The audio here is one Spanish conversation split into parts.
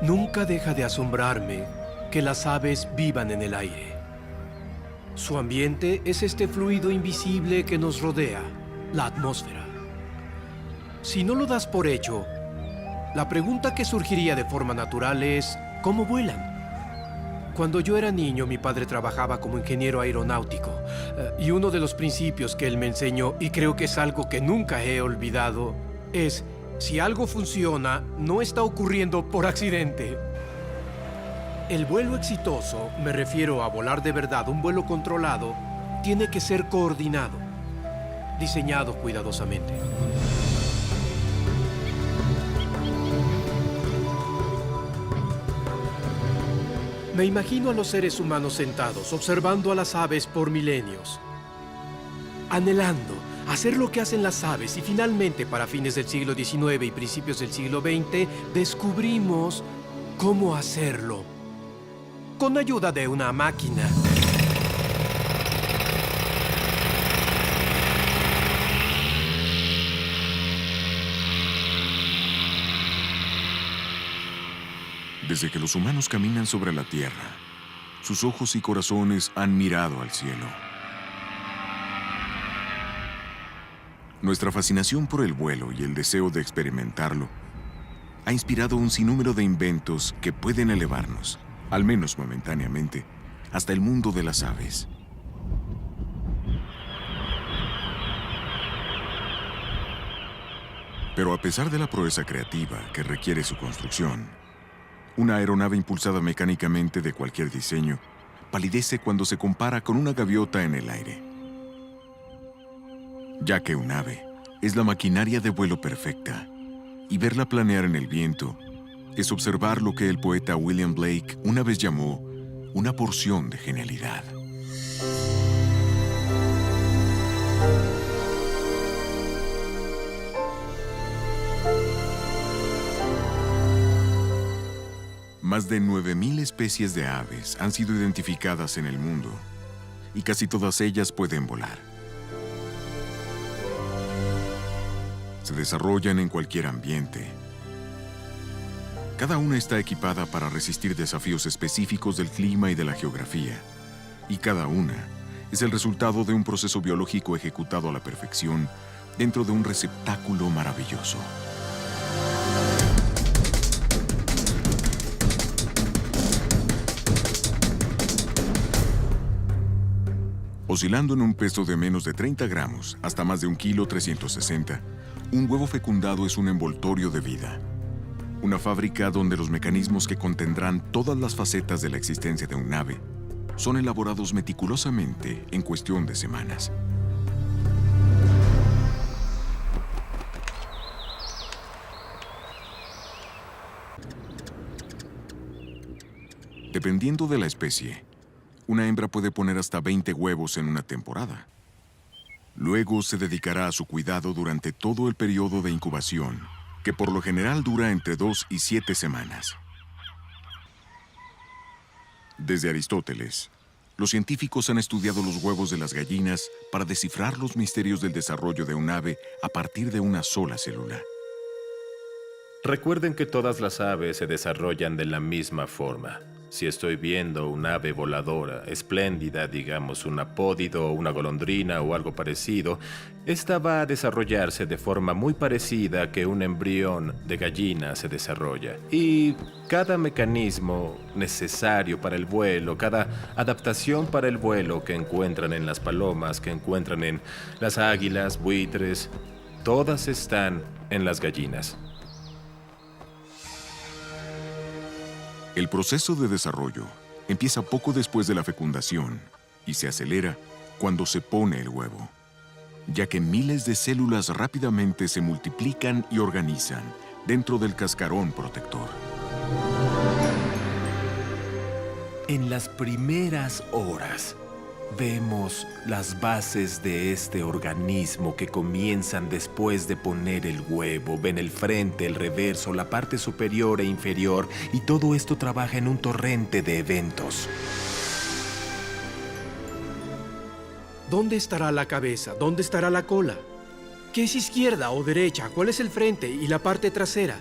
Nunca deja de asombrarme que las aves vivan en el aire. Su ambiente es este fluido invisible que nos rodea, la atmósfera. Si no lo das por hecho, la pregunta que surgiría de forma natural es, ¿cómo vuelan? Cuando yo era niño, mi padre trabajaba como ingeniero aeronáutico, y uno de los principios que él me enseñó, y creo que es algo que nunca he olvidado, es, si algo funciona, no está ocurriendo por accidente. El vuelo exitoso, me refiero a volar de verdad, un vuelo controlado, tiene que ser coordinado, diseñado cuidadosamente. Me imagino a los seres humanos sentados, observando a las aves por milenios, anhelando hacer lo que hacen las aves, y finalmente, para fines del siglo XIX y principios del siglo XX, descubrimos cómo hacerlo, con ayuda de una máquina. Desde que los humanos caminan sobre la tierra, sus ojos y corazones han mirado al cielo. Nuestra fascinación por el vuelo y el deseo de experimentarlo ha inspirado un sinnúmero de inventos que pueden elevarnos, al menos momentáneamente, hasta el mundo de las aves. Pero a pesar de la proeza creativa que requiere su construcción, una aeronave impulsada mecánicamente de cualquier diseño palidece cuando se compara con una gaviota en el aire. Ya que un ave es la maquinaria de vuelo perfecta, y verla planear en el viento es observar lo que el poeta William Blake una vez llamó una porción de genialidad. Más de 9,000 especies de aves han sido identificadas en el mundo, y casi todas ellas pueden volar. Se desarrollan en cualquier ambiente. Cada una está equipada para resistir desafíos específicos del clima y de la geografía, y cada una es el resultado de un proceso biológico ejecutado a la perfección dentro de un receptáculo maravilloso. Oscilando en un peso de menos de 30 gramos hasta más de 1,360 kg, un huevo fecundado es un envoltorio de vida. Una fábrica donde los mecanismos que contendrán todas las facetas de la existencia de un ave son elaborados meticulosamente en cuestión de semanas. Dependiendo de la especie, una hembra puede poner hasta 20 huevos en una temporada. Luego se dedicará a su cuidado durante todo el periodo de incubación, que por lo general dura entre 2 y 7 semanas. Desde Aristóteles, los científicos han estudiado los huevos de las gallinas para descifrar los misterios del desarrollo de un ave a partir de una sola célula. Recuerden que todas las aves se desarrollan de la misma forma. Si estoy viendo un ave voladora, espléndida, digamos un apódido o una golondrina o algo parecido, esta va a desarrollarse de forma muy parecida a que un embrión de gallina se desarrolla. Y cada mecanismo necesario para el vuelo, cada adaptación para el vuelo que encuentran en las palomas, que encuentran en las águilas, buitres, todas están en las gallinas. El proceso de desarrollo empieza poco después de la fecundación y se acelera cuando se pone el huevo, ya que miles de células rápidamente se multiplican y organizan dentro del cascarón protector. En las primeras horas, vemos las bases de este organismo que comienzan después de poner el huevo. Ven el frente, el reverso, la parte superior e inferior, y todo esto trabaja en un torrente de eventos. ¿Dónde estará la cabeza? ¿Dónde estará la cola? ¿Qué es izquierda o derecha? ¿Cuál es el frente y la parte trasera?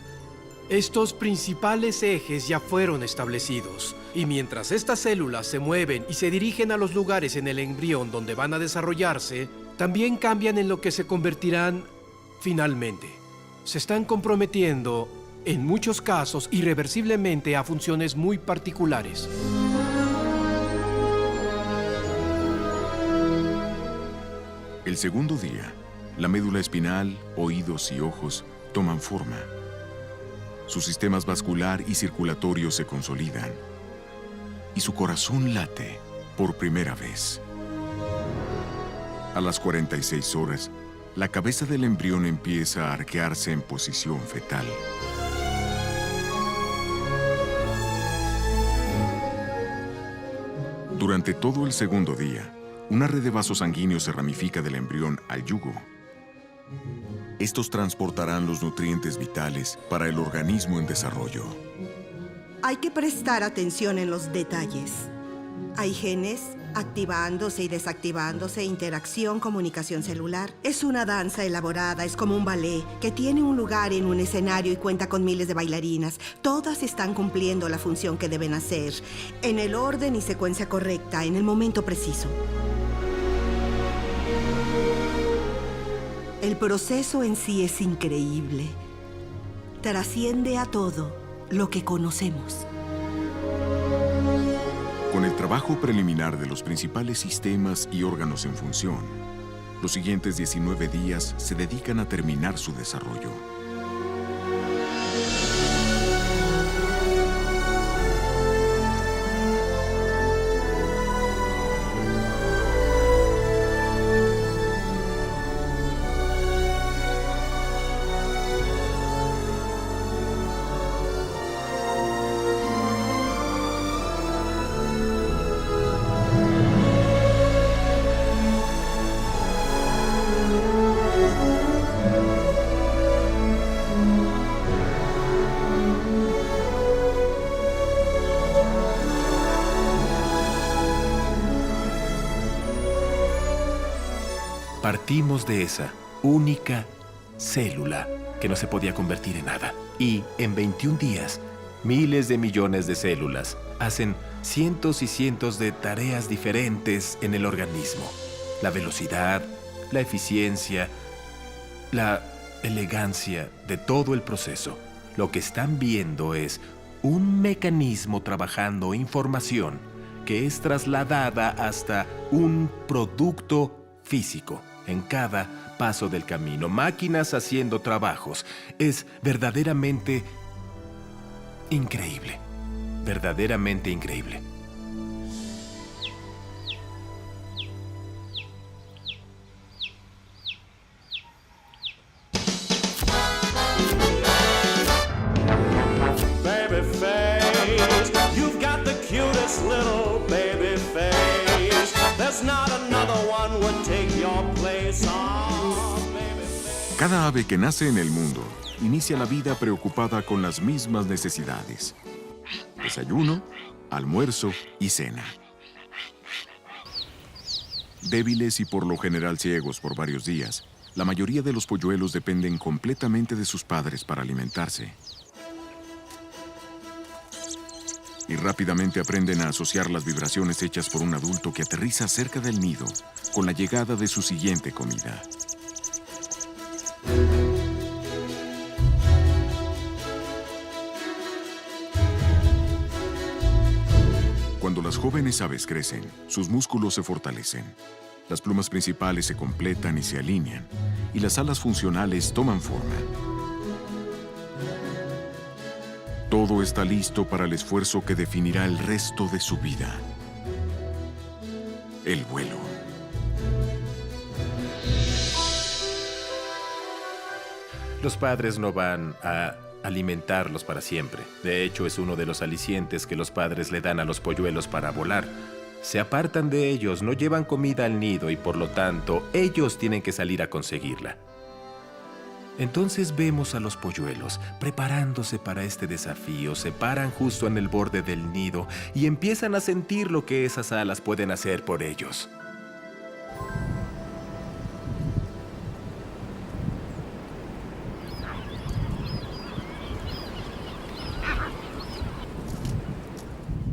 Estos principales ejes ya fueron establecidos, y mientras estas células se mueven y se dirigen a los lugares en el embrión donde van a desarrollarse, también cambian en lo que se convertirán finalmente. Se están comprometiendo, en muchos casos, irreversiblemente a funciones muy particulares. El segundo día, la médula espinal, oídos y ojos toman forma. Sus sistemas vascular y circulatorio se consolidan. Y su corazón late por primera vez. A las 46 horas, la cabeza del embrión empieza a arquearse en posición fetal. Durante todo el segundo día, una red de vasos sanguíneos se ramifica del embrión al yugo. Estos transportarán los nutrientes vitales para el organismo en desarrollo. Hay que prestar atención en los detalles. Hay genes activándose y desactivándose, interacción, comunicación celular. Es una danza elaborada, es como un ballet que tiene un lugar en un escenario y cuenta con miles de bailarinas. Todas están cumpliendo la función que deben hacer, en el orden y secuencia correcta, en el momento preciso. El proceso en sí es increíble. Trasciende a todo lo que conocemos. Con el trabajo preliminar de los principales sistemas y órganos en función, los siguientes 19 días se dedican a terminar su desarrollo. Partimos de esa única célula que no se podía convertir en nada. Y en 21 días, miles de millones de células hacen cientos y cientos de tareas diferentes en el organismo. La velocidad, la eficiencia, la elegancia de todo el proceso. Lo que están viendo es un mecanismo trabajando información que es trasladada hasta un producto físico en cada paso del camino. Máquinas haciendo trabajos. Es verdaderamente increíble. Verdaderamente increíble. Baby face, you've got the cutest little baby face. There's not another one would take your place. Oh, baby face. Cada ave que nace en el mundo inicia la vida preocupada con las mismas necesidades: desayuno, almuerzo y cena. Débiles y por lo general ciegos por varios días, la mayoría de los polluelos dependen completamente de sus padres para alimentarse. Y rápidamente aprenden a asociar las vibraciones hechas por un adulto que aterriza cerca del nido con la llegada de su siguiente comida. Cuando las jóvenes aves crecen, sus músculos se fortalecen. Las plumas principales se completan y se alinean, y las alas funcionales toman forma. Todo está listo para el esfuerzo que definirá el resto de su vida: el vuelo. Los padres no van a alimentarlos para siempre. De hecho, es uno de los alicientes que los padres le dan a los polluelos para volar. Se apartan de ellos, no llevan comida al nido y por lo tanto, ellos tienen que salir a conseguirla. Entonces vemos a los polluelos preparándose para este desafío, se paran justo en el borde del nido y empiezan a sentir lo que esas alas pueden hacer por ellos.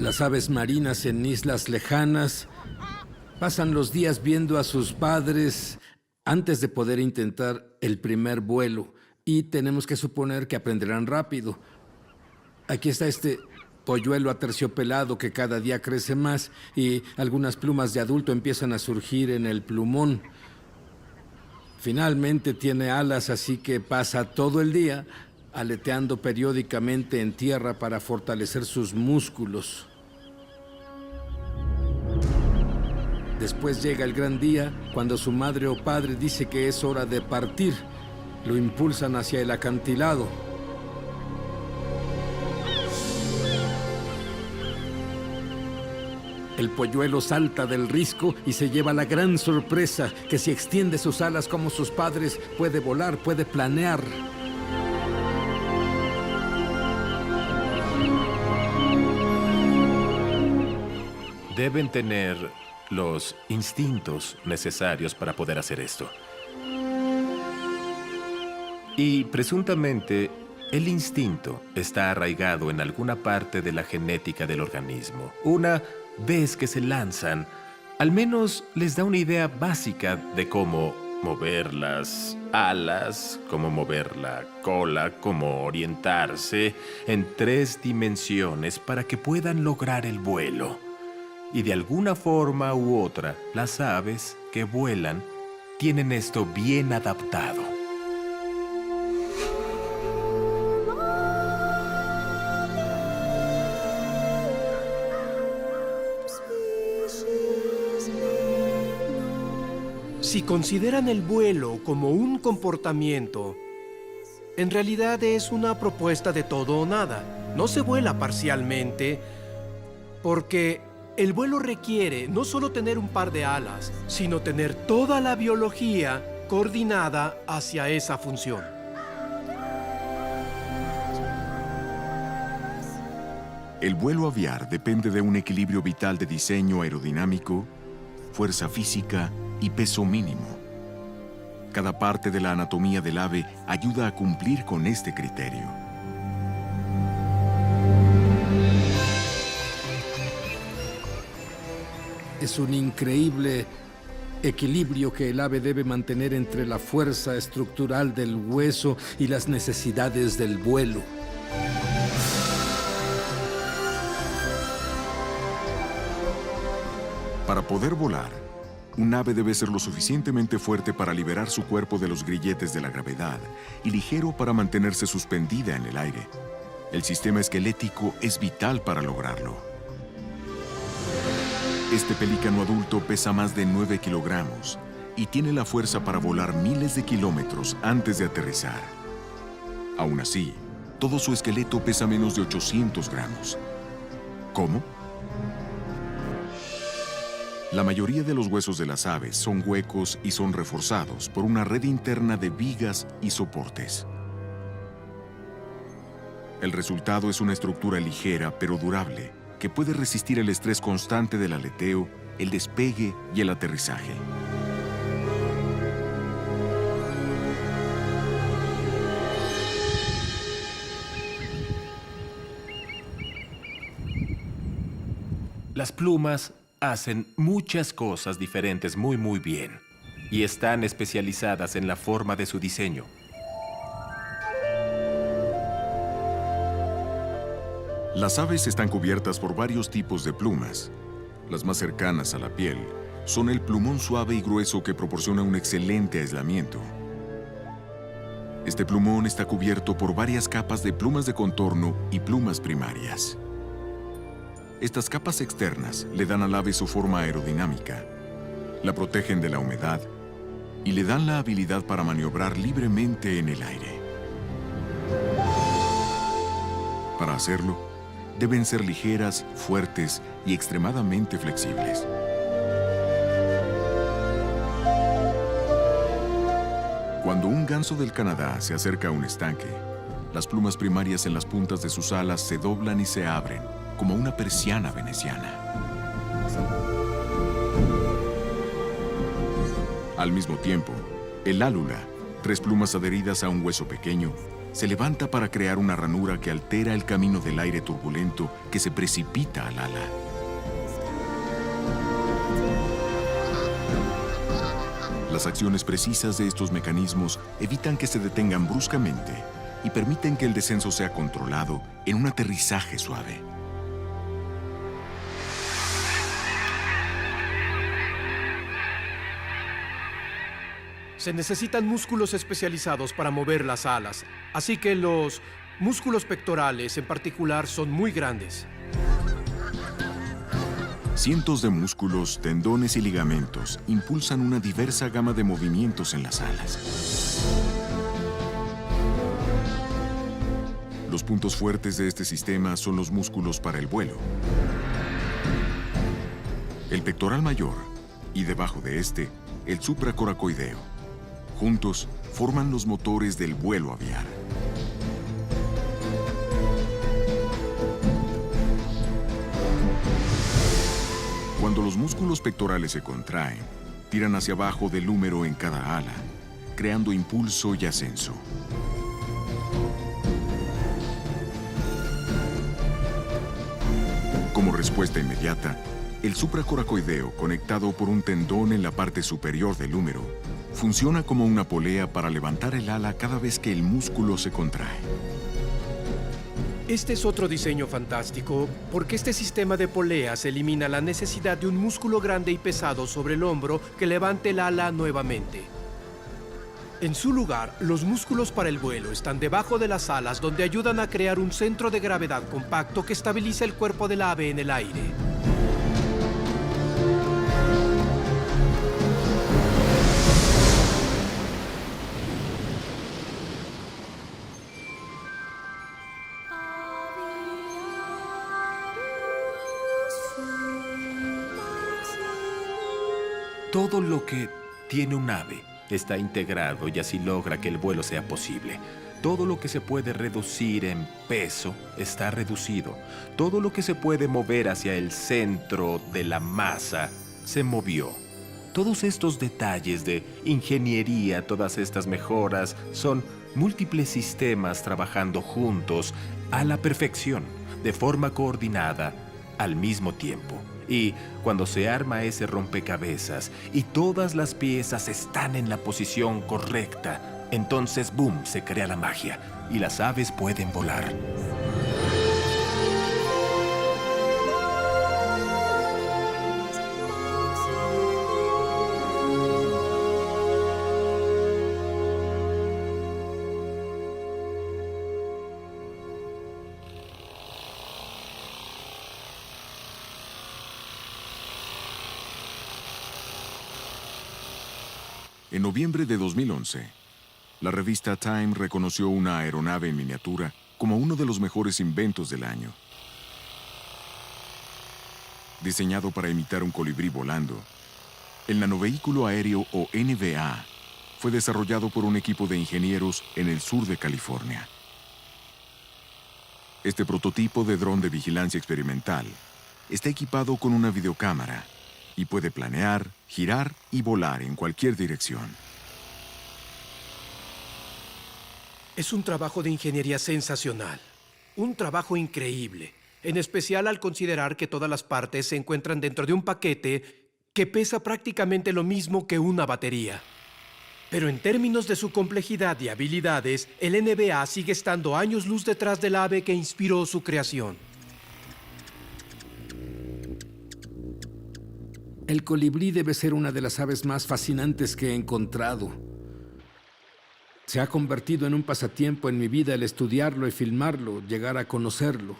Las aves marinas en islas lejanas pasan los días viendo a sus padres antes de poder intentar el primer vuelo. Y tenemos que suponer que aprenderán rápido. Aquí está este polluelo aterciopelado que cada día crece más y algunas plumas de adulto empiezan a surgir en el plumón. Finalmente tiene alas, así que pasa todo el día aleteando periódicamente en tierra para fortalecer sus músculos. Después llega el gran día, cuando su madre o padre dice que es hora de partir. Lo impulsan hacia el acantilado. El polluelo salta del risco y se lleva la gran sorpresa que si extiende sus alas como sus padres, puede volar, puede planear. Deben tener los instintos necesarios para poder hacer esto. Y presuntamente, el instinto está arraigado en alguna parte de la genética del organismo. Una vez que se lanzan, al menos les da una idea básica de cómo mover las alas, cómo mover la cola, cómo orientarse en 3 dimensiones para que puedan lograr el vuelo. Y de alguna forma u otra, las aves que vuelan tienen esto bien adaptado. Si consideran el vuelo como un comportamiento, en realidad es una propuesta de todo o nada. No se vuela parcialmente, porque el vuelo requiere no solo tener un par de alas, sino tener toda la biología coordinada hacia esa función. El vuelo aviar depende de un equilibrio vital de diseño aerodinámico, fuerza física y peso mínimo. Cada parte de la anatomía del ave ayuda a cumplir con este criterio. Es un increíble equilibrio que el ave debe mantener entre la fuerza estructural del hueso y las necesidades del vuelo. Para poder volar, un ave debe ser lo suficientemente fuerte para liberar su cuerpo de los grilletes de la gravedad y ligero para mantenerse suspendida en el aire. El sistema esquelético es vital para lograrlo. Este pelícano adulto pesa más de 9 kilogramos y tiene la fuerza para volar miles de kilómetros antes de aterrizar. Aún así, todo su esqueleto pesa menos de 800 gramos. ¿Cómo? La mayoría de los huesos de las aves son huecos y son reforzados por una red interna de vigas y soportes. El resultado es una estructura ligera pero durable que puede resistir el estrés constante del aleteo, el despegue y el aterrizaje. Las plumas hacen muchas cosas diferentes muy bien y están especializadas en la forma de su diseño. Las aves están cubiertas por varios tipos de plumas. Las más cercanas a la piel son el plumón suave y grueso que proporciona un excelente aislamiento. Este plumón está cubierto por varias capas de plumas de contorno y plumas primarias. Estas capas externas le dan al ave su forma aerodinámica, la protegen de la humedad y le dan la habilidad para maniobrar libremente en el aire. Para hacerlo, deben ser ligeras, fuertes y extremadamente flexibles. Cuando un ganso del Canadá se acerca a un estanque, las plumas primarias en las puntas de sus alas se doblan y se abren, como una persiana veneciana. Al mismo tiempo, el álula, 3 plumas adheridas a un hueso pequeño, se levanta para crear una ranura que altera el camino del aire turbulento que se precipita al ala. Las acciones precisas de estos mecanismos evitan que se detengan bruscamente y permiten que el descenso sea controlado en un aterrizaje suave. Se necesitan músculos especializados para mover las alas, así que los músculos pectorales en particular son muy grandes. Cientos de músculos, tendones y ligamentos impulsan una diversa gama de movimientos en las alas. Los puntos fuertes de este sistema son los músculos para el vuelo. El pectoral mayor y debajo de este, el supracoracoideo. Juntos, forman los motores del vuelo aviar. Cuando los músculos pectorales se contraen, tiran hacia abajo del húmero en cada ala, creando impulso y ascenso. Como respuesta inmediata, el supracoracoideo, conectado por un tendón en la parte superior del húmero, funciona como una polea para levantar el ala cada vez que el músculo se contrae. Este es otro diseño fantástico, porque este sistema de poleas elimina la necesidad de un músculo grande y pesado sobre el hombro que levante el ala nuevamente. En su lugar, los músculos para el vuelo están debajo de las alas, donde ayudan a crear un centro de gravedad compacto que estabiliza el cuerpo del ave en el aire. Todo lo que tiene un ave está integrado y así logra que el vuelo sea posible. Todo lo que se puede reducir en peso está reducido. Todo lo que se puede mover hacia el centro de la masa se movió. Todos estos detalles de ingeniería, todas estas mejoras, son múltiples sistemas trabajando juntos a la perfección, de forma coordinada, al mismo tiempo. Y cuando se arma ese rompecabezas y todas las piezas están en la posición correcta, entonces, ¡boom!, se crea la magia y las aves pueden volar. En noviembre de 2011, la revista Time reconoció una aeronave en miniatura como uno de los mejores inventos del año. Diseñado para imitar un colibrí volando, el nanovehículo aéreo o NVA fue desarrollado por un equipo de ingenieros en el sur de California. Este prototipo de dron de vigilancia experimental está equipado con una videocámara y puede planear, girar y volar en cualquier dirección. Es un trabajo de ingeniería sensacional. Un trabajo increíble, en especial al considerar que todas las partes se encuentran dentro de un paquete que pesa prácticamente lo mismo que una batería. Pero en términos de su complejidad y habilidades, el NVA sigue estando años luz detrás del ave que inspiró su creación. El colibrí debe ser una de las aves más fascinantes que he encontrado. Se ha convertido en un pasatiempo en mi vida el estudiarlo y filmarlo, llegar a conocerlo.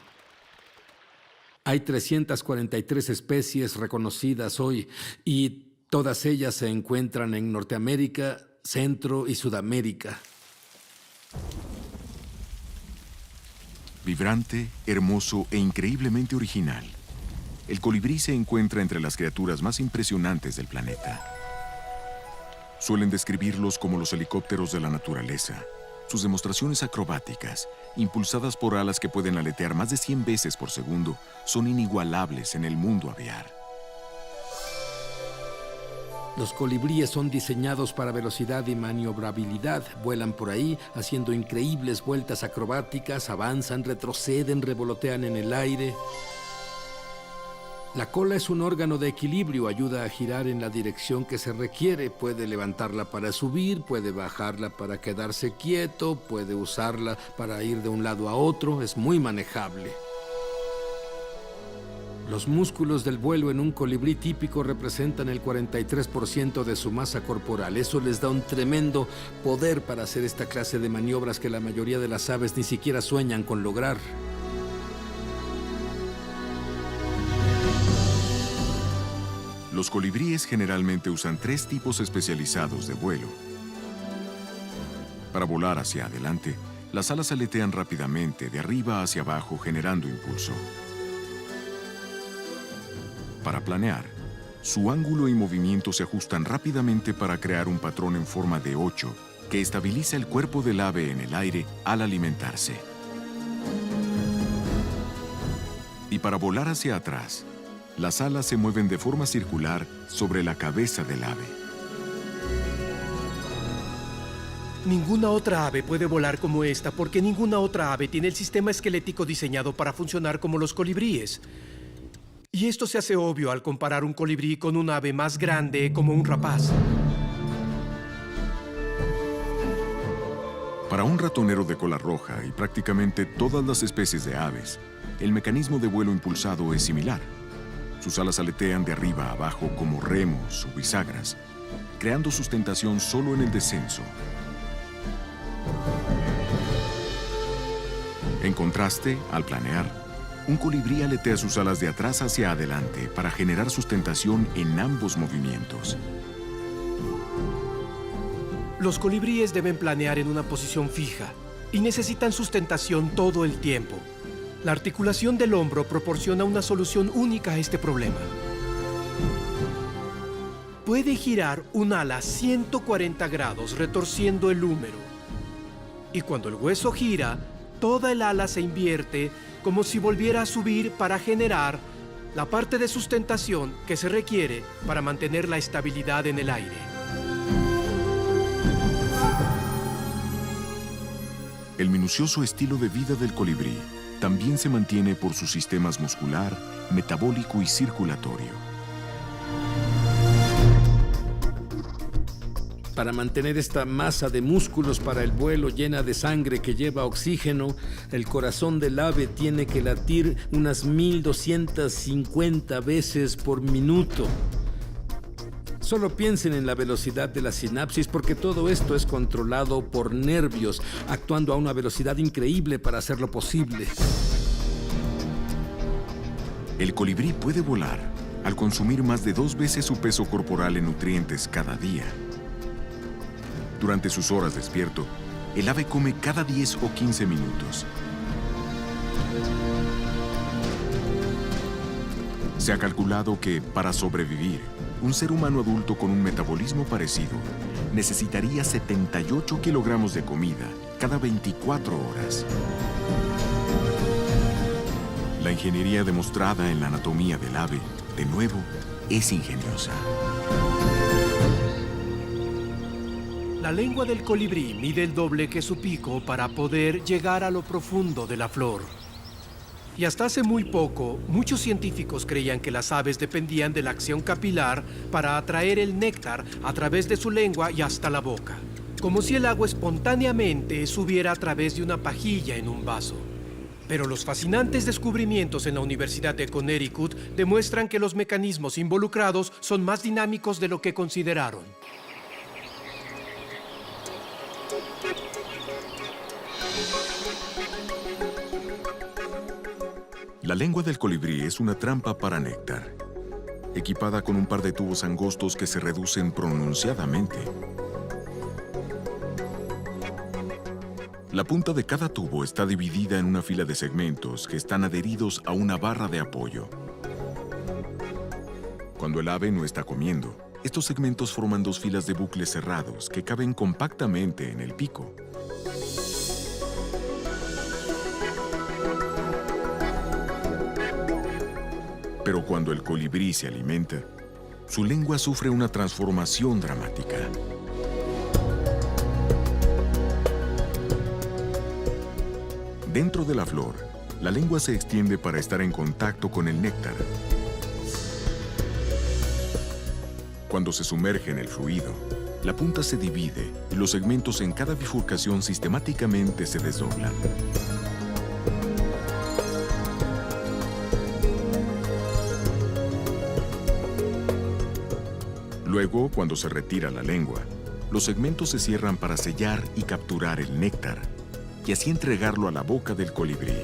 Hay 343 especies reconocidas hoy y todas ellas se encuentran en Norteamérica, Centro y Sudamérica. Vibrante, hermoso e increíblemente original, el colibrí se encuentra entre las criaturas más impresionantes del planeta. Suelen describirlos como los helicópteros de la naturaleza. Sus demostraciones acrobáticas, impulsadas por alas que pueden aletear más de 100 veces por segundo, son inigualables en el mundo aviar. Los colibríes son diseñados para velocidad y maniobrabilidad. Vuelan por ahí haciendo increíbles vueltas acrobáticas, avanzan, retroceden, revolotean en el aire. La cola es un órgano de equilibrio, ayuda a girar en la dirección que se requiere. Puede levantarla para subir, puede bajarla para quedarse quieto, puede usarla para ir de un lado a otro. Es muy manejable. Los músculos del vuelo en un colibrí típico representan el 43% de su masa corporal. Eso les da un tremendo poder para hacer esta clase de maniobras que la mayoría de las aves ni siquiera sueñan con lograr. Los colibríes generalmente usan 3 tipos especializados de vuelo. Para volar hacia adelante, las alas aletean rápidamente de arriba hacia abajo, generando impulso. Para planear, su ángulo y movimiento se ajustan rápidamente para crear un patrón en forma de 8 que estabiliza el cuerpo del ave en el aire al alimentarse. Y para volar hacia atrás, las alas se mueven de forma circular sobre la cabeza del ave. Ninguna otra ave puede volar como esta porque ninguna otra ave tiene el sistema esquelético diseñado para funcionar como los colibríes. Y esto se hace obvio al comparar un colibrí con un ave más grande como un rapaz. Para un ratonero de cola roja y prácticamente todas las especies de aves, el mecanismo de vuelo impulsado es similar. Sus alas aletean de arriba a abajo como remos o bisagras, creando sustentación solo en el descenso. En contraste, al planear, un colibrí aletea sus alas de atrás hacia adelante para generar sustentación en ambos movimientos. Los colibríes deben planear en una posición fija y necesitan sustentación todo el tiempo. La articulación del hombro proporciona una solución única a este problema. Puede girar un ala 140 grados retorciendo el húmero. Y cuando el hueso gira, toda el ala se invierte como si volviera a subir para generar la parte de sustentación que se requiere para mantener la estabilidad en el aire. El minucioso estilo de vida del colibrí también se mantiene por sus sistemas muscular, metabólico y circulatorio. Para mantener esta masa de músculos para el vuelo llena de sangre que lleva oxígeno, el corazón del ave tiene que latir unas 1250 veces por minuto. Solo piensen en la velocidad de la sinapsis porque todo esto es controlado por nervios, actuando a una velocidad increíble para hacerlo posible. El colibrí puede volar al consumir más de 2 veces su peso corporal en nutrientes cada día. Durante sus horas despierto, el ave come cada 10 o 15 minutos. Se ha calculado que, para sobrevivir, un ser humano adulto con un metabolismo parecido necesitaría 78 kilogramos de comida cada 24 horas. La ingeniería demostrada en la anatomía del ave, de nuevo, es ingeniosa. La lengua del colibrí mide el doble que su pico para poder llegar a lo profundo de la flor. Y hasta hace muy poco, muchos científicos creían que las aves dependían de la acción capilar para atraer el néctar a través de su lengua y hasta la boca, como si el agua espontáneamente subiera a través de una pajilla en un vaso. Pero los fascinantes descubrimientos en la Universidad de Connecticut demuestran que los mecanismos involucrados son más dinámicos de lo que consideraron. La lengua del colibrí es una trampa para néctar, equipada con un par de tubos angostos que se reducen pronunciadamente. La punta de cada tubo está dividida en una fila de segmentos que están adheridos a una barra de apoyo. Cuando el ave no está comiendo, estos segmentos forman 2 filas de bucles cerrados que caben compactamente en el pico. Pero cuando el colibrí se alimenta, su lengua sufre una transformación dramática. Dentro de la flor, la lengua se extiende para estar en contacto con el néctar. Cuando se sumerge en el fluido, la punta se divide y los segmentos en cada bifurcación sistemáticamente se desdoblan. Luego, cuando se retira la lengua, los segmentos se cierran para sellar y capturar el néctar, y así entregarlo a la boca del colibrí.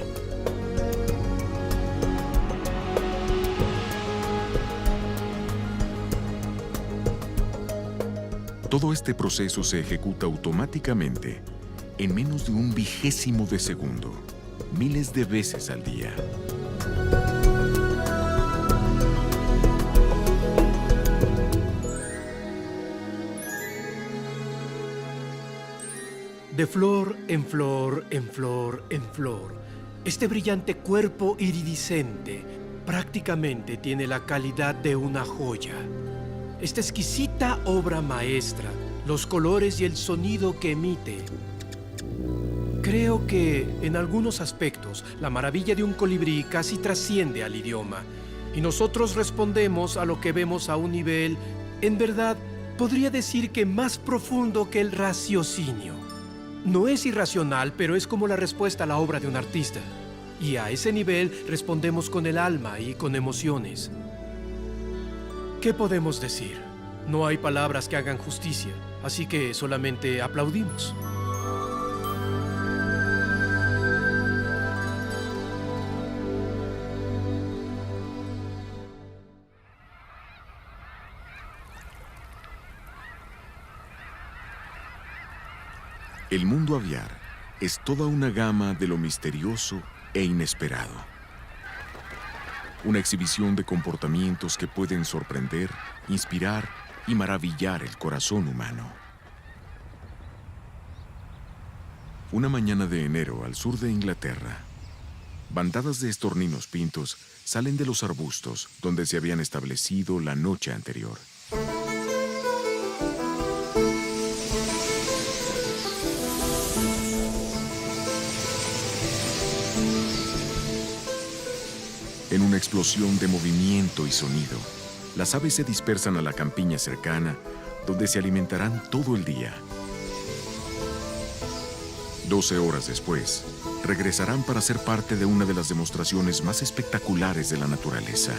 Todo este proceso se ejecuta automáticamente en menos de 1/20 de segundo, miles de veces al día. De flor en flor, en flor, en flor, este brillante cuerpo iridiscente prácticamente tiene la calidad de una joya. Esta exquisita obra maestra, los colores y el sonido que emite. Creo que, en algunos aspectos, la maravilla de un colibrí casi trasciende al idioma, y nosotros respondemos a lo que vemos a un nivel, en verdad, podría decir que más profundo que el raciocinio. No es irracional, pero es como la respuesta a la obra de un artista. Y a ese nivel respondemos con el alma y con emociones. ¿Qué podemos decir? No hay palabras que hagan justicia, así que solamente aplaudimos. El mundo aviar es toda una gama de lo misterioso e inesperado. Una exhibición de comportamientos que pueden sorprender, inspirar y maravillar el corazón humano. Una mañana de enero al sur de Inglaterra, bandadas de estorninos pintos salen de los arbustos donde se habían establecido la noche anterior. En una explosión de movimiento y sonido, las aves se dispersan a la campiña cercana, donde se alimentarán todo el día. 12 horas después, regresarán para ser parte de una de las demostraciones más espectaculares de la naturaleza.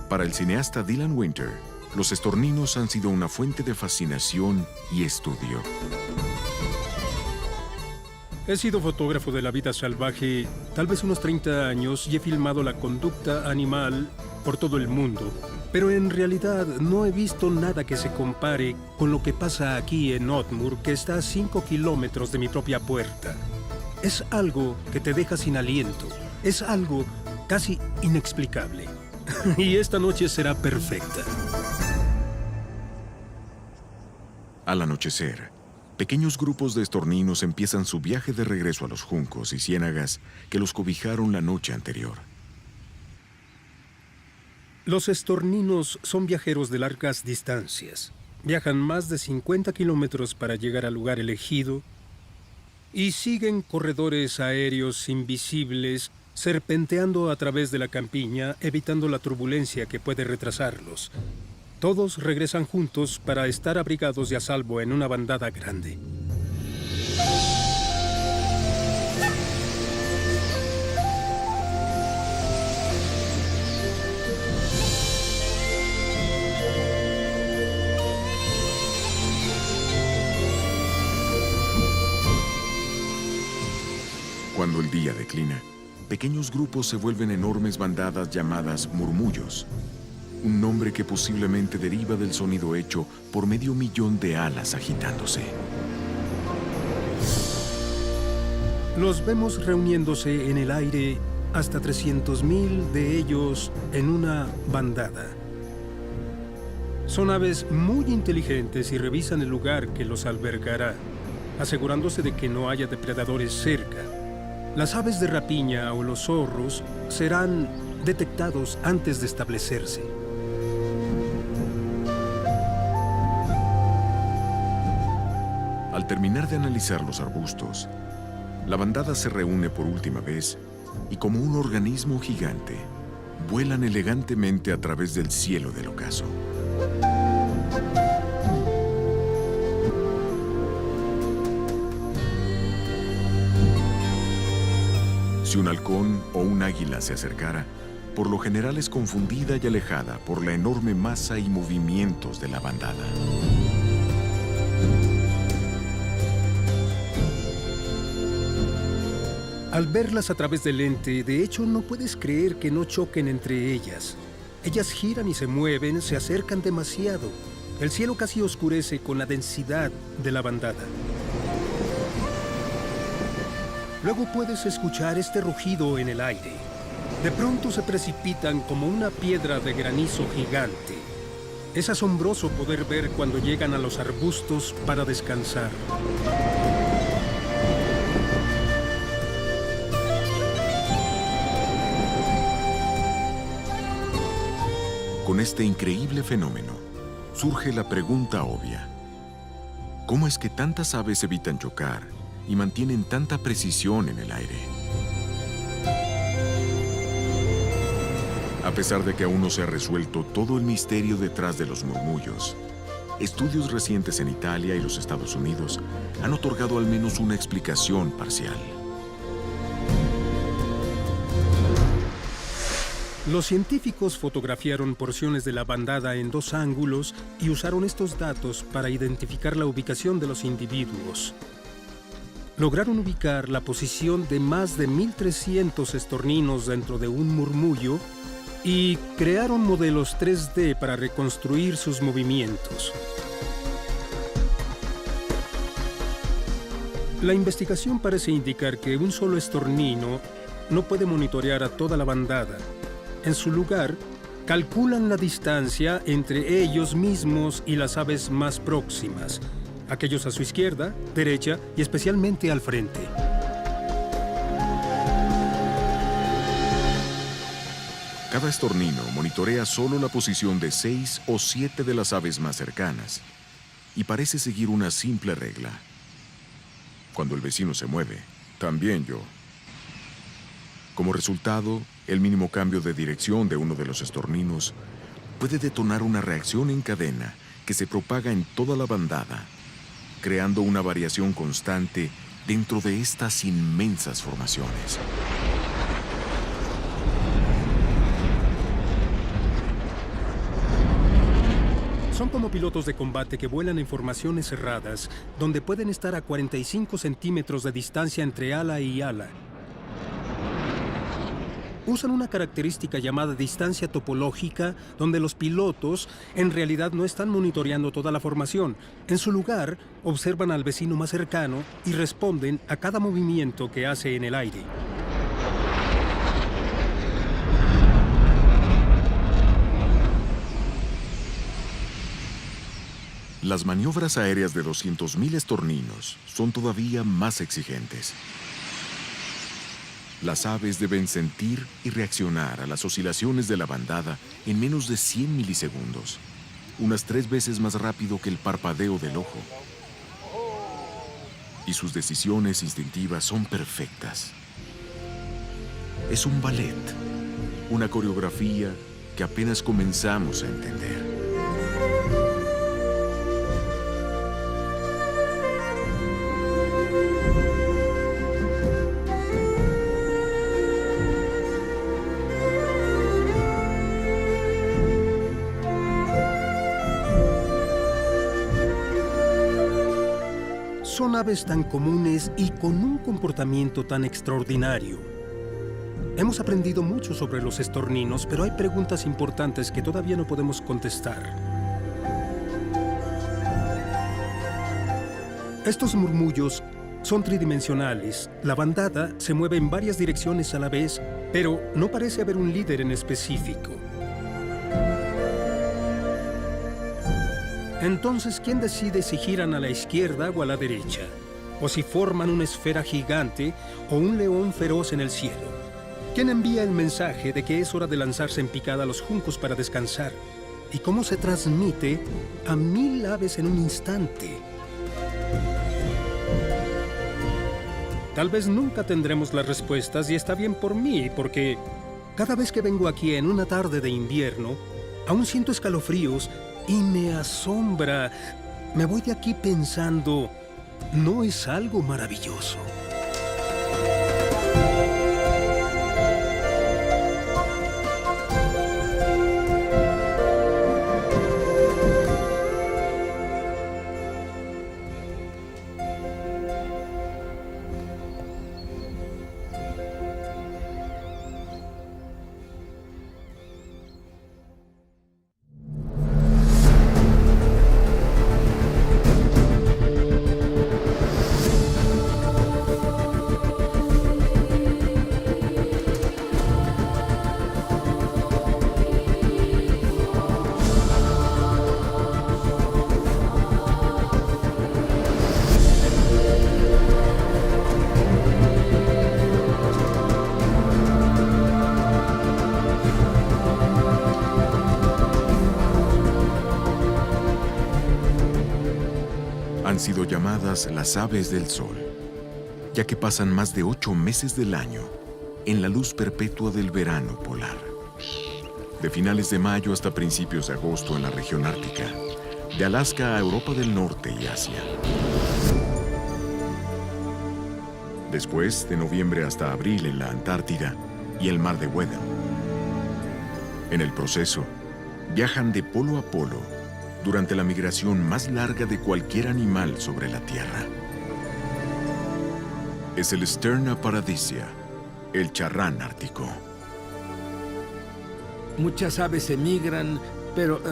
Para el cineasta Dylan Winter, los estorninos han sido una fuente de fascinación y estudio. He sido fotógrafo de la vida salvaje tal vez unos 30 años y he filmado la conducta animal por todo el mundo. Pero en realidad no he visto nada que se compare con lo que pasa aquí en Otmur, que está a 5 kilómetros de mi propia puerta. Es algo que te deja sin aliento. Es algo casi inexplicable. Y esta noche será perfecta. Al anochecer, pequeños grupos de estorninos empiezan su viaje de regreso a los juncos y ciénagas que los cobijaron la noche anterior. Los estorninos son viajeros de largas distancias. Viajan más de 50 kilómetros para llegar al lugar elegido y siguen corredores aéreos invisibles serpenteando a través de la campiña, evitando la turbulencia que puede retrasarlos. Todos regresan juntos para estar abrigados y a salvo en una bandada grande. Cuando el día declina, pequeños grupos se vuelven enormes bandadas llamadas murmullos, un nombre que posiblemente deriva del sonido hecho por 500,000 de alas agitándose. Los vemos reuniéndose en el aire, hasta 300,000 de ellos en una bandada. Son aves muy inteligentes y revisan el lugar que los albergará, asegurándose de que no haya depredadores cerca. Las aves de rapiña o los zorros serán detectados antes de establecerse. Al terminar de analizar los arbustos, la bandada se reúne por última vez y como un organismo gigante, vuelan elegantemente a través del cielo del ocaso. Si un halcón o un águila se acercara, por lo general es confundida y alejada por la enorme masa y movimientos de la bandada. Al verlas a través del lente, de hecho no puedes creer que no choquen entre ellas. Ellas giran y se mueven, se acercan demasiado. El cielo casi oscurece con la densidad de la bandada. Luego puedes escuchar este rugido en el aire. De pronto se precipitan como una piedra de granizo gigante. Es asombroso poder ver cuando llegan a los arbustos para descansar. Con este increíble fenómeno, surge la pregunta obvia. ¿Cómo es que tantas aves evitan chocar y mantienen tanta precisión en el aire? A pesar de que aún no se ha resuelto todo el misterio detrás de los murmullos, estudios recientes en Italia y los Estados Unidos han otorgado al menos una explicación parcial. Los científicos fotografiaron porciones de la bandada en 2 ángulos y usaron estos datos para identificar la ubicación de los individuos. Lograron ubicar la posición de más de 1.300 estorninos dentro de un murmullo y crearon modelos 3D para reconstruir sus movimientos. La investigación parece indicar que un solo estornino no puede monitorear a toda la bandada. En su lugar, calculan la distancia entre ellos mismos y las aves más próximas, aquellos a su izquierda, derecha y especialmente al frente. Cada estornino monitorea solo la posición de 6 o 7 de las aves más cercanas y parece seguir una simple regla. Cuando el vecino se mueve, también yo. Como resultado, el mínimo cambio de dirección de uno de los estorninos puede detonar una reacción en cadena que se propaga en toda la bandada, creando una variación constante dentro de estas inmensas formaciones. Son como pilotos de combate que vuelan en formaciones cerradas, donde pueden estar a 45 centímetros de distancia entre ala y ala. Usan una característica llamada distancia topológica, donde los pilotos en realidad no están monitoreando toda la formación. En su lugar, observan al vecino más cercano y responden a cada movimiento que hace en el aire. Las maniobras aéreas de 200.000 estorninos son todavía más exigentes. Las aves deben sentir y reaccionar a las oscilaciones de la bandada en menos de 100 milisegundos, unas 3 veces más rápido que el parpadeo del ojo. Y sus decisiones instintivas son perfectas. Es un ballet, una coreografía que apenas comenzamos a entender. Son aves tan comunes y con un comportamiento tan extraordinario. Hemos aprendido mucho sobre los estorninos, pero hay preguntas importantes que todavía no podemos contestar. Estos murmullos son tridimensionales. La bandada se mueve en varias direcciones a la vez, pero no parece haber un líder en específico. Entonces, ¿quién decide si giran a la izquierda o a la derecha? O si forman una esfera gigante o un león feroz en el cielo. ¿Quién envía el mensaje de que es hora de lanzarse en picada a los juncos para descansar? ¿Y cómo se transmite a 1000 aves en un instante? Tal vez nunca tendremos las respuestas y está bien por mí, porque cada vez que vengo aquí en una tarde de invierno, aún siento escalofríos y me asombra. Me voy de aquí pensando, ¿no es algo maravilloso? Han sido llamadas las aves del sol, ya que pasan más de 8 meses del año en la luz perpetua del verano polar. De finales de mayo hasta principios de agosto en la región ártica, de Alaska a Europa del Norte y Asia. Después, de noviembre hasta abril en la Antártida y el mar de Weddell. En el proceso, viajan de polo a polo durante la migración más larga de cualquier animal sobre la Tierra. Es el Sterna paradisia, el charrán ártico. Muchas aves emigran, pero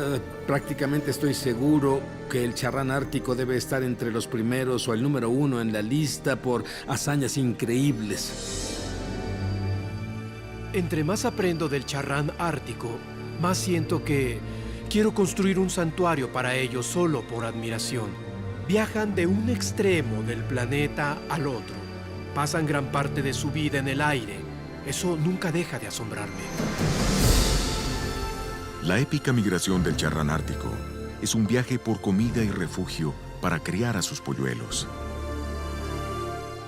prácticamente estoy seguro que el charrán ártico debe estar entre los primeros o el número 1 en la lista por hazañas increíbles. Entre más aprendo del charrán ártico, más siento que quiero construir un santuario para ellos solo por admiración. Viajan de un extremo del planeta al otro. Pasan gran parte de su vida en el aire. Eso nunca deja de asombrarme. La épica migración del charrán ártico es un viaje por comida y refugio para criar a sus polluelos.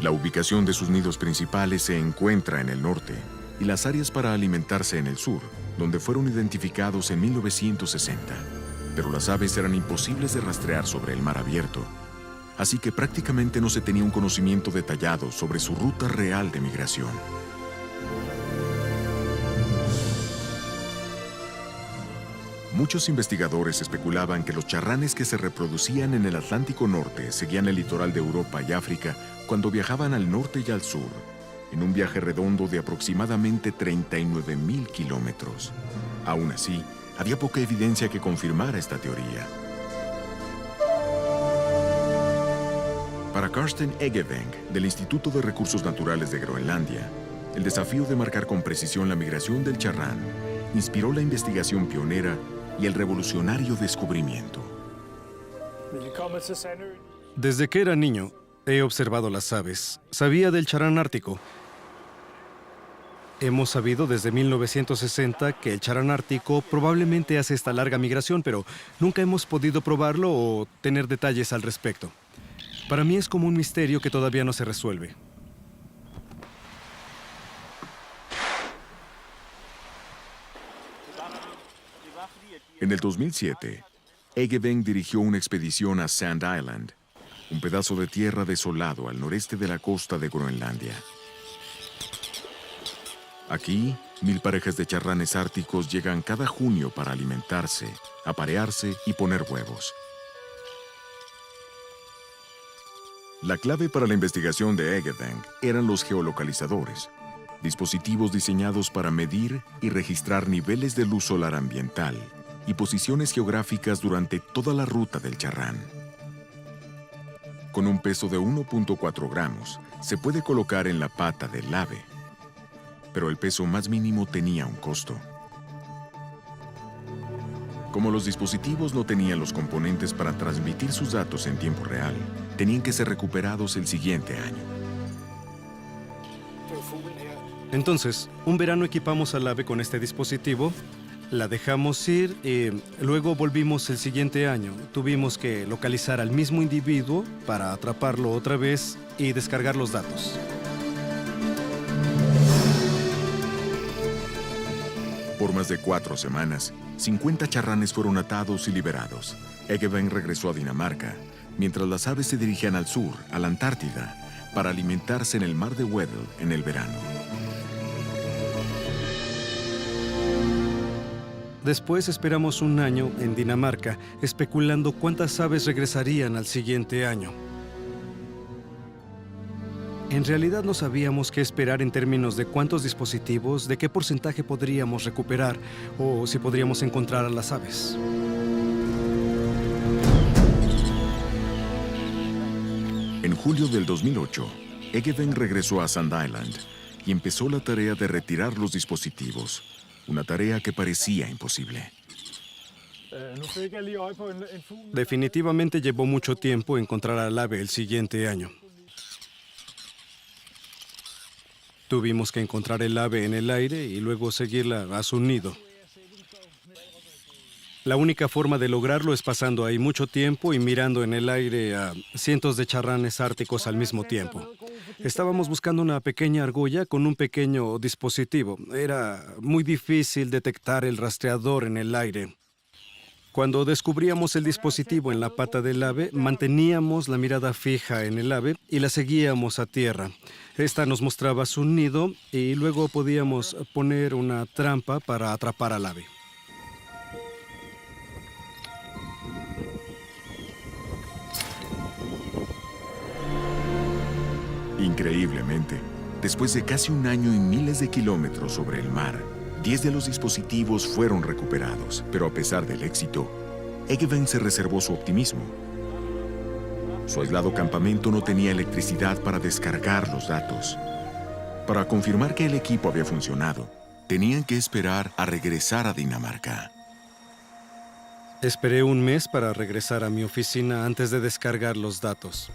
La ubicación de sus nidos principales se encuentra en el norte y las áreas para alimentarse en el sur, donde fueron identificados en 1960. Pero las aves eran imposibles de rastrear sobre el mar abierto, así que prácticamente no se tenía un conocimiento detallado sobre su ruta real de migración. Muchos investigadores especulaban que los charranes que se reproducían en el Atlántico Norte seguían el litoral de Europa y África cuando viajaban al norte y al sur, en un viaje redondo de aproximadamente 39.000 kilómetros. Aún así, había poca evidencia que confirmara esta teoría. Para Karsten Eggeveng, del Instituto de Recursos Naturales de Groenlandia, el desafío de marcar con precisión la migración del charrán inspiró la investigación pionera y el revolucionario descubrimiento. Desde que era niño, he observado las aves. Sabía del charrán ártico. Hemos sabido desde 1960 que el charrán ártico probablemente hace esta larga migración, pero nunca hemos podido probarlo o tener detalles al respecto. Para mí es como un misterio que todavía no se resuelve. En el 2007, Eggeveng dirigió una expedición a Sand Island, un pedazo de tierra desolado al noreste de la costa de Groenlandia. Aquí, 1000 parejas de charranes árticos llegan cada junio para alimentarse, aparearse y poner huevos. La clave para la investigación de Eggeveng eran los geolocalizadores, dispositivos diseñados para medir y registrar niveles de luz solar ambiental y posiciones geográficas durante toda la ruta del charrán. Con un peso de 1.4 gramos, se puede colocar en la pata del ave, pero el peso más mínimo tenía un costo. Como los dispositivos no tenían los componentes para transmitir sus datos en tiempo real, tenían que ser recuperados el siguiente año. Entonces, un verano equipamos al ave con este dispositivo, la dejamos ir y luego volvimos el siguiente año. Tuvimos que localizar al mismo individuo para atraparlo otra vez y descargar los datos. Por más de 4 semanas, 50 charranes fueron atados y liberados. Egeven regresó a Dinamarca, mientras las aves se dirigían al sur, a la Antártida, para alimentarse en el mar de Weddell en el verano. Después esperamos un año en Dinamarca, especulando cuántas aves regresarían al siguiente año. En realidad no sabíamos qué esperar en términos de cuántos dispositivos, de qué porcentaje podríamos recuperar o si podríamos encontrar a las aves. En julio del 2008, Egeven regresó a Sand Island y empezó la tarea de retirar los dispositivos, una tarea que parecía imposible. Definitivamente llevó mucho tiempo encontrar al ave el siguiente año. Tuvimos que encontrar el ave en el aire y luego seguirla a su nido. La única forma de lograrlo es pasando ahí mucho tiempo y mirando en el aire a cientos de charranes árticos al mismo tiempo. Estábamos buscando una pequeña argolla con un pequeño dispositivo. Era muy difícil detectar el rastreador en el aire. Cuando descubríamos el dispositivo en la pata del ave, manteníamos la mirada fija en el ave y la seguíamos a tierra. Esta nos mostraba su nido y luego podíamos poner una trampa para atrapar al ave. Increíblemente, después de casi un año y miles de kilómetros sobre el mar, 10 de los dispositivos fueron recuperados, pero a pesar del éxito, Egeven se reservó su optimismo. Su aislado campamento no tenía electricidad para descargar los datos. Para confirmar que el equipo había funcionado, tenían que esperar a regresar a Dinamarca. Esperé un mes para regresar a mi oficina antes de descargar los datos.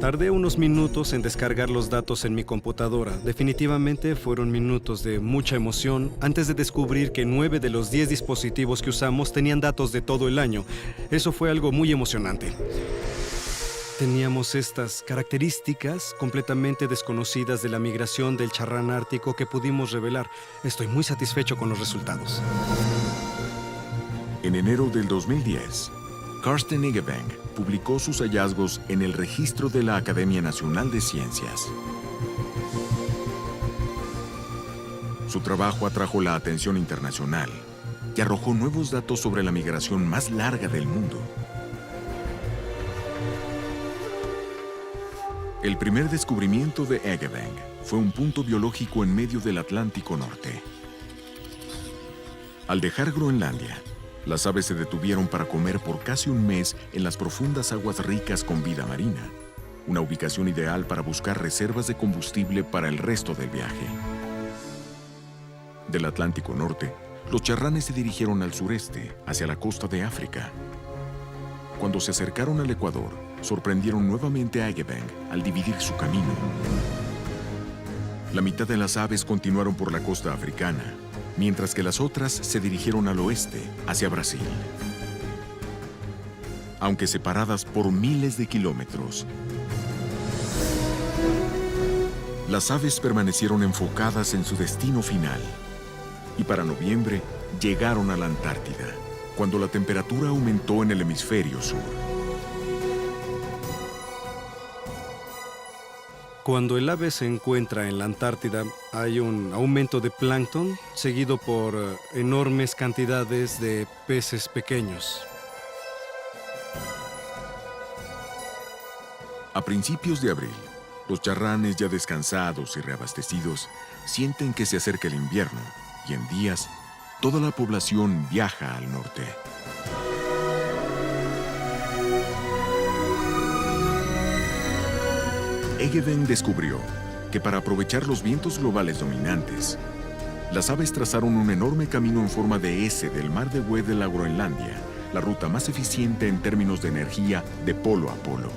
Tardé unos minutos en descargar los datos en mi computadora. Definitivamente fueron minutos de mucha emoción antes de descubrir que 9 de los 10 dispositivos que usamos tenían datos de todo el año. Eso fue algo muy emocionante. Teníamos estas características completamente desconocidas de la migración del charrán ártico que pudimos revelar. Estoy muy satisfecho con los resultados. En enero del 2010, Carsten Egeven publicó sus hallazgos en el registro de la Academia Nacional de Ciencias. Su trabajo atrajo la atención internacional y arrojó nuevos datos sobre la migración más larga del mundo. El primer descubrimiento de Egeven fue un punto biológico en medio del Atlántico Norte. Al dejar Groenlandia, las aves se detuvieron para comer por casi un mes en las profundas aguas ricas con vida marina, una ubicación ideal para buscar reservas de combustible para el resto del viaje. Del Atlántico Norte, los charranes se dirigieron al sureste, hacia la costa de África. Cuando se acercaron al Ecuador, sorprendieron nuevamente a Egeven al dividir su camino. La mitad de las aves continuaron por la costa africana, mientras que las otras se dirigieron al oeste, hacia Brasil. Aunque separadas por miles de kilómetros, las aves permanecieron enfocadas en su destino final. Y para noviembre llegaron a la Antártida, cuando la temperatura aumentó en el hemisferio sur. Cuando el ave se encuentra en la Antártida, hay un aumento de plancton seguido por enormes cantidades de peces pequeños. A principios de abril, los charranes ya descansados y reabastecidos sienten que se acerca el invierno y en días, toda la población viaja al norte. Egeven descubrió que para aprovechar los vientos globales dominantes, Las aves trazaron un enorme camino en forma de S del mar de Weddell de la Groenlandia, la ruta más eficiente en términos de energía de polo a polo.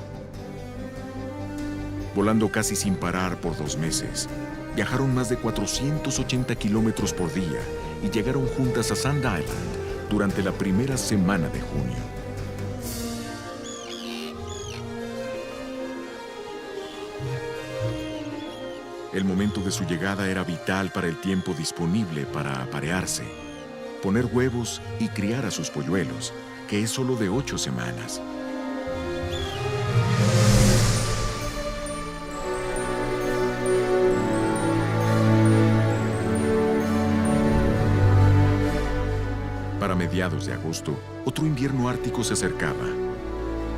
Volando casi sin parar por 2 meses, viajaron más de 480 kilómetros por día y llegaron juntas a Sand Island durante la primera semana de junio. El momento de su llegada era vital para el tiempo disponible para aparearse, poner huevos y criar a sus polluelos, que es solo de 8 semanas. Para mediados de agosto, otro invierno ártico se acercaba.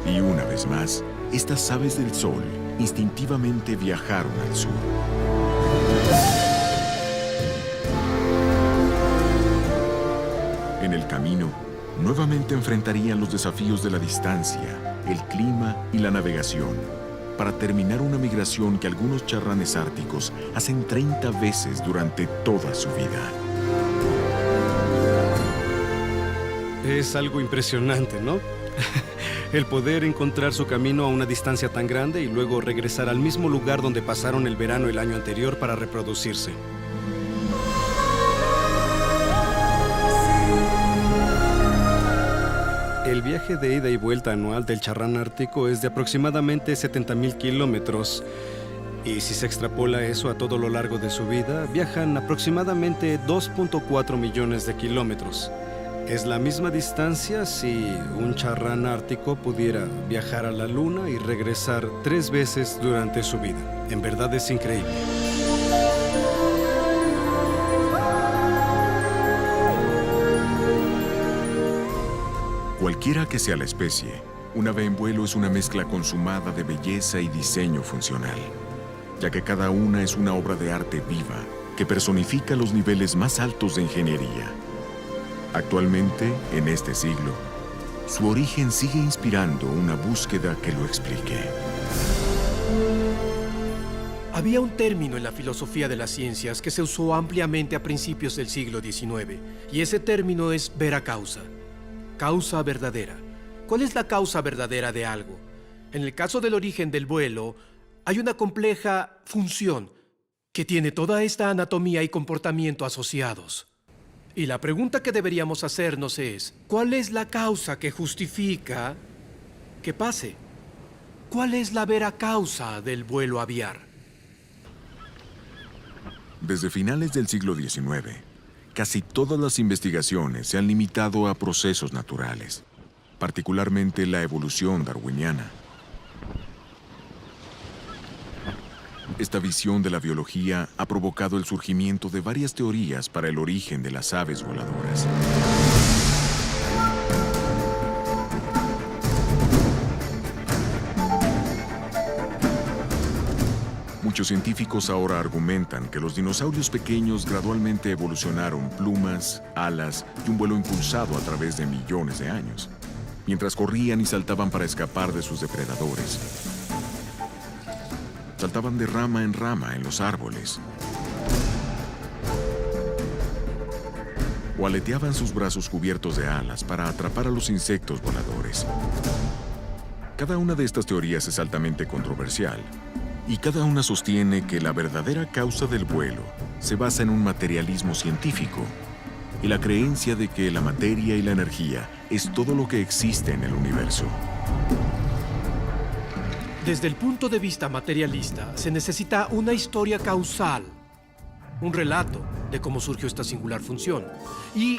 Y una vez más, estas aves del sol instintivamente viajaron al sur. En el camino, nuevamente enfrentarían los desafíos de la distancia, el clima y la navegación, para terminar una migración que algunos charranes árticos hacen 30 veces durante toda su vida. Es algo impresionante, ¿no? El poder encontrar su camino a una distancia tan grande y luego regresar al mismo lugar donde pasaron el verano el año anterior para reproducirse. El viaje de ida y vuelta anual del charrán ártico es de aproximadamente 70,000 kilómetros. Y si se extrapola eso a todo lo largo de su vida, viajan aproximadamente 2.4 millones de kilómetros. Es la misma distancia si un charrán ártico pudiera viajar a la Luna y regresar 3 veces durante su vida. En verdad es increíble. Cualquiera que sea la especie, un ave en vuelo es una mezcla consumada de belleza y diseño funcional, ya que cada una es una obra de arte viva que personifica los niveles más altos de ingeniería. Actualmente, en este siglo, su origen sigue inspirando una búsqueda que lo explique. Había un término en la filosofía de las ciencias que se usó ampliamente a principios del siglo XIX, y ese término es vera causa, causa verdadera. ¿Cuál es la causa verdadera de algo? En el caso del origen del vuelo, hay una compleja función que tiene toda esta anatomía y comportamiento asociados. Y la pregunta que deberíamos hacernos es, ¿cuál es la causa que justifica que pase? ¿Cuál es la vera causa del vuelo aviar? Desde finales del siglo XIX, casi todas las investigaciones se han limitado a procesos naturales, particularmente la evolución darwiniana. Esta visión de la biología ha provocado el surgimiento de varias teorías para el origen de las aves voladoras. Muchos científicos ahora argumentan que los dinosaurios pequeños gradualmente evolucionaron plumas, alas y un vuelo impulsado a través de millones de años, mientras corrían y saltaban para escapar de sus depredadores. Saltaban de rama en rama en los árboles, o aleteaban sus brazos cubiertos de alas para atrapar a los insectos voladores. Cada una de estas teorías es altamente controversial, y cada una sostiene que la verdadera causa del vuelo se basa en un materialismo científico y la creencia de que la materia y la energía es todo lo que existe en el universo. Desde el punto de vista materialista, se necesita una historia causal, un relato de cómo surgió esta singular función. Y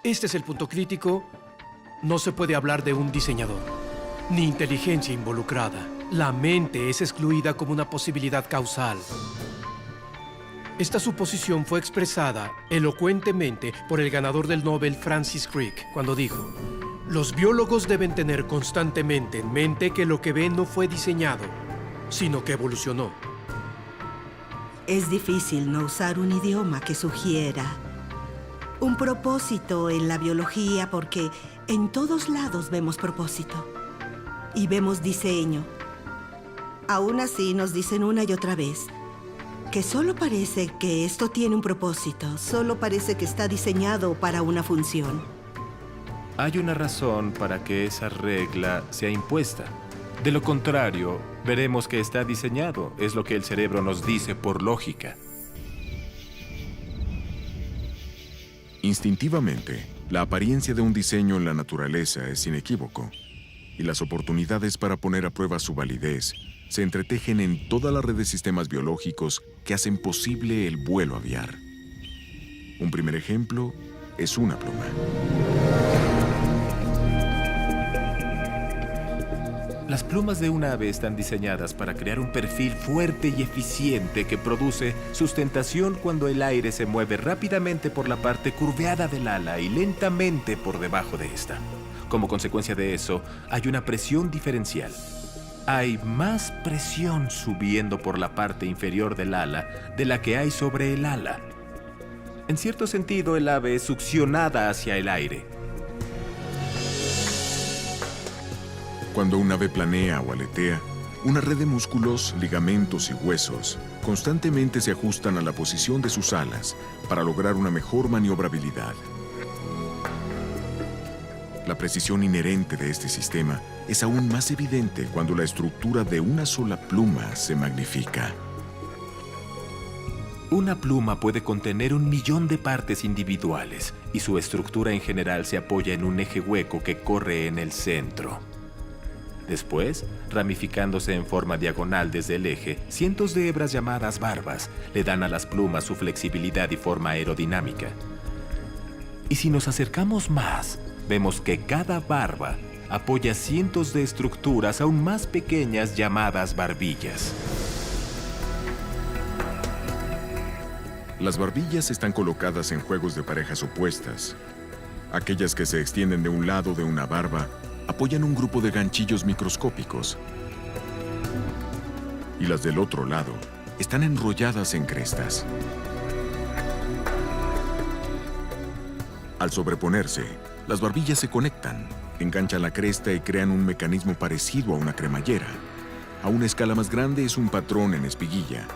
este es el punto crítico: no se puede hablar de un diseñador, ni inteligencia involucrada. La mente es excluida como una posibilidad causal. Esta suposición fue expresada elocuentemente por el ganador del Nobel Francis Crick cuando dijo: los biólogos deben tener constantemente en mente que lo que ven no fue diseñado, sino que evolucionó. Es difícil no usar un idioma que sugiera un propósito en la biología, porque en todos lados vemos propósito y vemos diseño. Aún así nos dicen una y otra vez: que solo parece que esto tiene un propósito, solo parece que está diseñado para una función. Hay una razón para que esa regla sea impuesta. De lo contrario, veremos que está diseñado. Es lo que el cerebro nos dice por lógica. Instintivamente, la apariencia de un diseño en la naturaleza es inequívoco, y las oportunidades para poner a prueba su validez se entretejen en toda la red de sistemas biológicos que hacen posible el vuelo aviar. Un primer ejemplo es una pluma. Las plumas de un ave están diseñadas para crear un perfil fuerte y eficiente que produce sustentación cuando el aire se mueve rápidamente por la parte curveada del ala y lentamente por debajo de esta. Como consecuencia de eso, hay una presión diferencial. Hay más presión subiendo por la parte inferior del ala de la que hay sobre el ala. En cierto sentido, el ave es succionada hacia el aire. Cuando un ave planea o aletea, una red de músculos, ligamentos y huesos constantemente se ajustan a la posición de sus alas para lograr una mejor maniobrabilidad. La precisión inherente de este sistema es aún más evidente cuando la estructura de una sola pluma se magnifica. Una pluma puede contener 1.000.000 de partes individuales y su estructura en general se apoya en un eje hueco que corre en el centro. Después, ramificándose en forma diagonal desde el eje, cientos de hebras llamadas barbas le dan a las plumas su flexibilidad y forma aerodinámica. Y si nos acercamos más, vemos que cada barba apoya cientos de estructuras aún más pequeñas llamadas barbillas. Las barbillas están colocadas en juegos de parejas opuestas. Aquellas que se extienden de un lado de una barba apoyan un grupo de ganchillos microscópicos. Y las del otro lado están enrolladas en crestas. Al sobreponerse, las barbillas se conectan, enganchan la cresta y crean un mecanismo parecido a una cremallera. A una escala más grande es un patrón en espiguilla.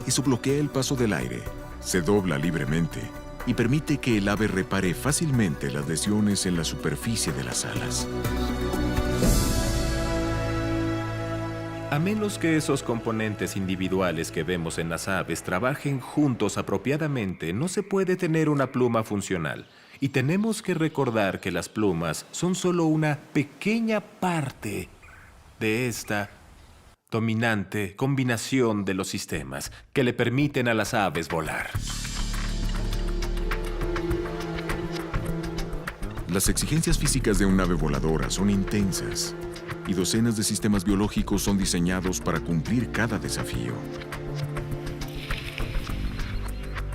Eso bloquea el paso del aire, se dobla libremente y permite que el ave repare fácilmente las lesiones en la superficie de las alas. A menos que esos componentes individuales que vemos en las aves trabajen juntos apropiadamente, no se puede tener una pluma funcional. Y tenemos que recordar que las plumas son solo una pequeña parte de esta dominante combinación de los sistemas que le permiten a las aves volar. Las exigencias físicas de un ave voladora son intensas, y docenas de sistemas biológicos son diseñados para cumplir cada desafío.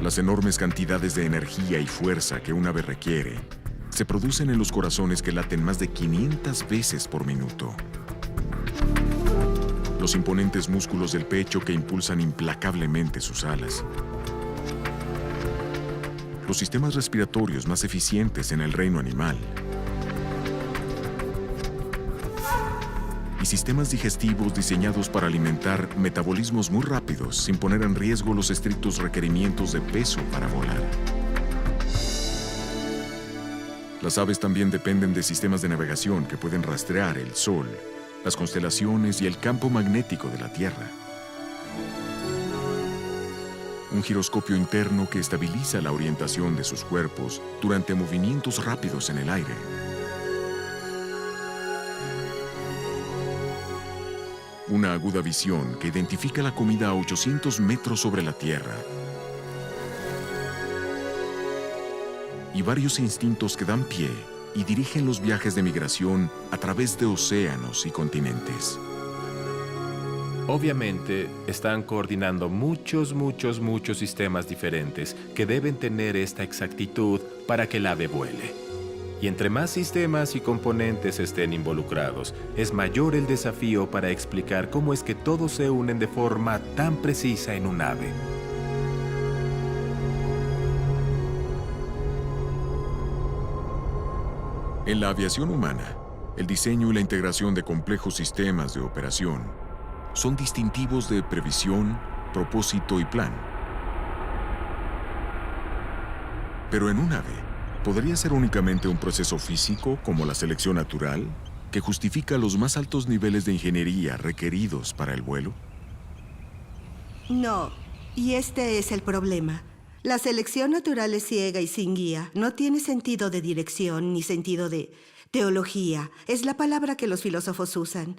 Las enormes cantidades de energía y fuerza que un ave requiere se producen en los corazones que laten más de 500 veces por minuto. Los imponentes músculos del pecho que impulsan implacablemente sus alas. Los sistemas respiratorios más eficientes en el reino animal. Y sistemas digestivos diseñados para alimentar metabolismos muy rápidos sin poner en riesgo los estrictos requerimientos de peso para volar. Las aves también dependen de sistemas de navegación que pueden rastrear el Sol, las constelaciones y el campo magnético de la Tierra. Un giroscopio interno que estabiliza la orientación de sus cuerpos durante movimientos rápidos en el aire. Una aguda visión que identifica la comida a 800 metros sobre la Tierra. Y varios instintos que dan pie y dirigen los viajes de migración a través de océanos y continentes. Obviamente, están coordinando muchos sistemas diferentes que deben tener esta exactitud para que el ave vuele. Y entre más sistemas y componentes estén involucrados, es mayor el desafío para explicar cómo es que todos se unen de forma tan precisa en un ave. En la aviación humana, el diseño y la integración de complejos sistemas de operación son distintivos de previsión, propósito y plan. Pero en un ave, ¿podría ser únicamente un proceso físico como la selección natural que justifica los más altos niveles de ingeniería requeridos para el vuelo? No, y este es el problema. La selección natural es ciega y sin guía. No tiene sentido de dirección ni sentido de teología. Es la palabra que los filósofos usan.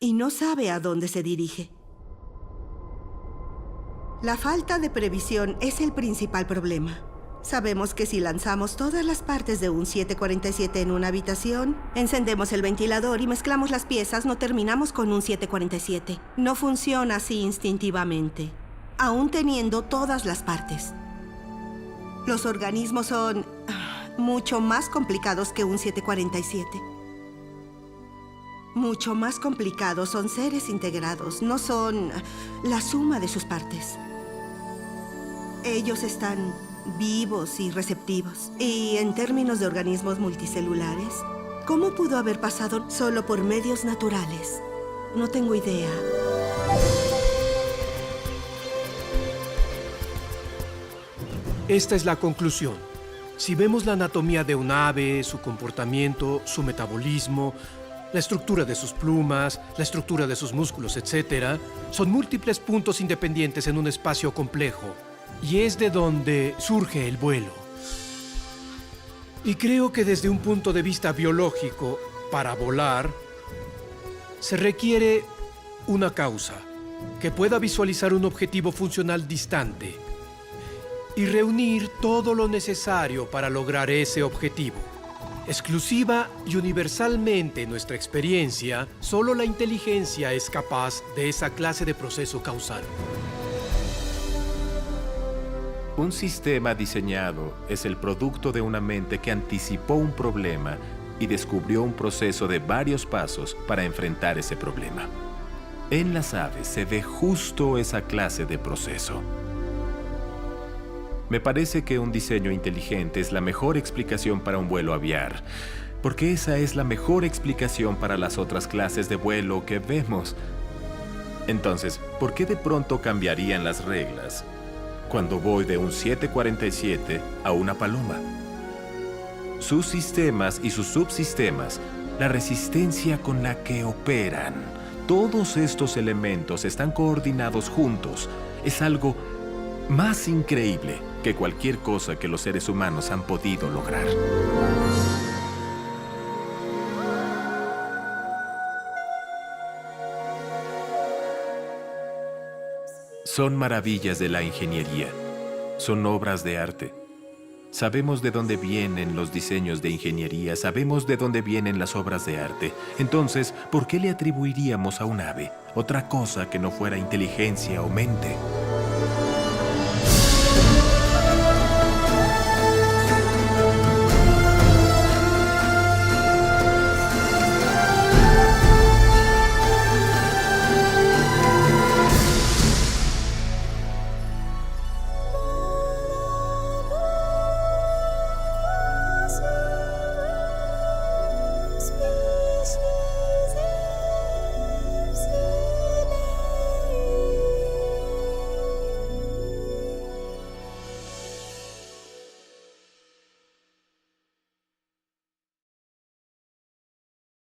Y no sabe a dónde se dirige. La falta de previsión es el principal problema. Sabemos que si lanzamos todas las partes de un 747 en una habitación, encendemos el ventilador y mezclamos las piezas, no terminamos con un 747. No funciona así instintivamente, aún teniendo todas las partes. Los organismos son mucho más complicados que un 747. Mucho más complicados, son seres integrados, no son la suma de sus partes. Ellos están vivos y receptivos. Y en términos de organismos multicelulares, ¿cómo pudo haber pasado solo por medios naturales? No tengo idea. Esta es la conclusión. Si vemos la anatomía de un ave, su comportamiento, su metabolismo, la estructura de sus plumas, la estructura de sus músculos, etc., son múltiples puntos independientes en un espacio complejo. Y es de donde surge el vuelo. Y creo que desde un punto de vista biológico, para volar, se requiere una causa que pueda visualizar un objetivo funcional distante y reunir todo lo necesario para lograr ese objetivo. Exclusiva y universalmente en nuestra experiencia, solo la inteligencia es capaz de esa clase de proceso causal. Un sistema diseñado es el producto de una mente que anticipó un problema y descubrió un proceso de varios pasos para enfrentar ese problema. En las aves se ve justo esa clase de proceso. Me parece que un diseño inteligente es la mejor explicación para un vuelo aviar, porque esa es la mejor explicación para las otras clases de vuelo que vemos. Entonces, ¿por qué de pronto cambiarían las reglas cuando voy de un 747 a una paloma? Sus sistemas y sus subsistemas, la resistencia con la que operan, todos estos elementos están coordinados juntos. Es algo más increíble que cualquier cosa que los seres humanos han podido lograr. Son maravillas de la ingeniería. Son obras de arte. Sabemos de dónde vienen los diseños de ingeniería, sabemos de dónde vienen las obras de arte. Entonces, ¿por qué le atribuiríamos a un ave otra cosa que no fuera inteligencia o mente?